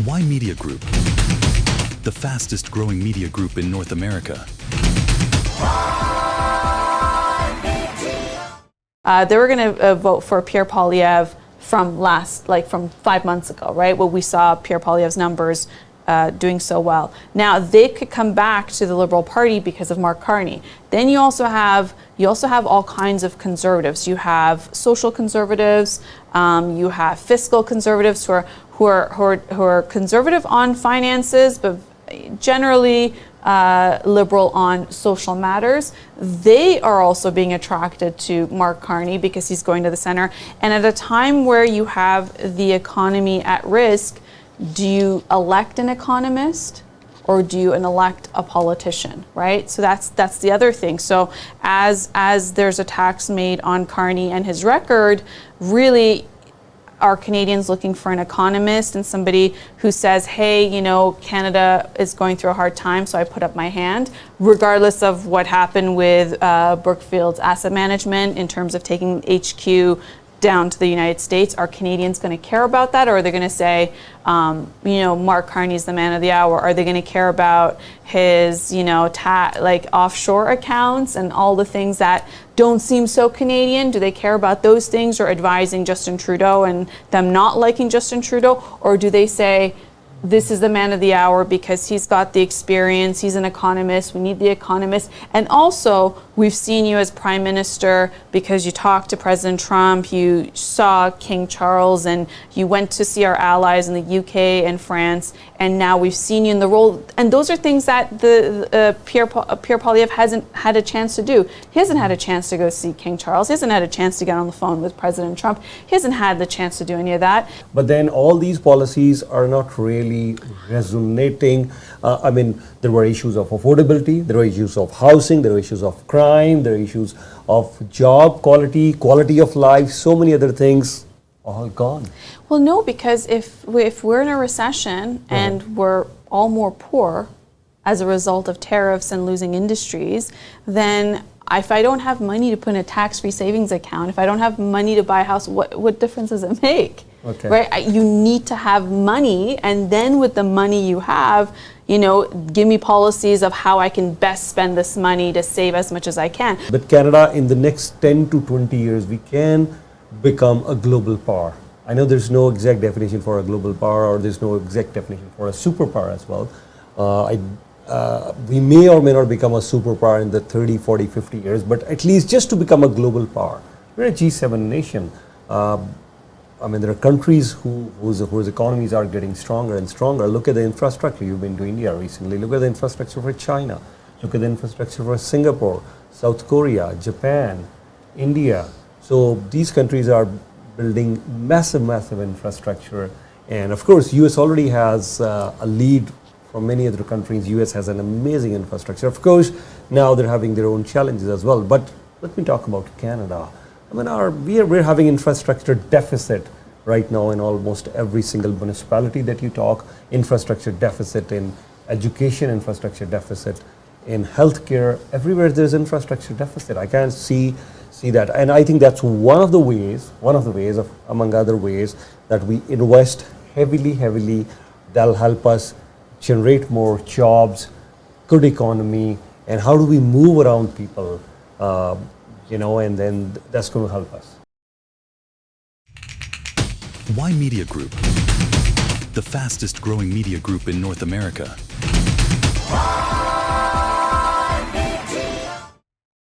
Why Media Group? The fastest growing media group in North America. They were going to vote for Pierre Poilievre from 5 months ago, right? Where we saw Pierre Poilievre's numbers doing so well. Now they could come back to the Liberal Party because of Mark Carney. Then you also have all kinds of conservatives. You have social conservatives. You have fiscal conservatives who are conservative on finances, but generally liberal on social matters. They are also being attracted to Mark Carney because he's going to the center. And at a time where you have the economy at risk, do you elect an economist or do you elect a politician, right? So that's the other thing. So as there's attacks made on Carney and his record, really are Canadians looking for an economist and somebody who says, hey, Canada is going through a hard time, so I put up my hand, regardless of what happened with Brookfield's asset management in terms of taking HQ down to the United States? Are Canadians going to care about that, or are they going to say, Mark Carney's the man of the hour? Are they going to care about his, offshore accounts and all the things that don't seem so Canadian? Do they care about those things, or advising Justin Trudeau and them not liking Justin Trudeau? Or do they say, this is the man of the hour because he's got the experience, he's an economist, we need the economist. And also, we've seen you as Prime Minister because you talked to President Trump, you saw King Charles, and you went to see our allies in the UK and France, and now we've seen you in the role. And those are things that the Pierre Poilievre hasn't had a chance to do. He hasn't had a chance to go see King Charles. He hasn't had a chance to get on the phone with President Trump. He hasn't had the chance to do any of that. But then all these policies are not really resonating. There were issues of affordability, there were issues of housing, there were issues of crime, there are issues of job quality of life, so many other things, all gone. Well, no, because if we're in a recession and we're all more poor as a result of tariffs and losing industries, then if I don't have money to put in a tax-free savings account, if I don't have money to buy a house, what difference does it make? Okay. Right? You need to have money, and then with the money you have, give me policies of how I can best spend this money to save as much as I can. But Canada, in the next 10 to 20 years, we can become a global power. I know there's no exact definition for a global power, or there's no exact definition for a superpower as well. We may or may not become a superpower in the 30, 40, 50 years, but at least just to become a global power. We're a G7 nation. There are countries whose economies are getting stronger and stronger. Look at the infrastructure. You've been to India recently. Look at the infrastructure for China. Look at the infrastructure for Singapore, South Korea, Japan, India. So these countries are building massive infrastructure. And of course, US already has a lead from many other countries. US has an amazing infrastructure. Of course, now they're having their own challenges as well. But let me talk about Canada. We're having infrastructure deficit right now in almost every single municipality that you talk. Infrastructure deficit in education, infrastructure deficit in healthcare. Everywhere there's infrastructure deficit. I can't see that, and I think that's one of the ways of among other ways that we invest heavily. That'll help us generate more jobs, good economy, and how do we move around people. And then that's going to help us. Why Media Group? The fastest growing media group in North America.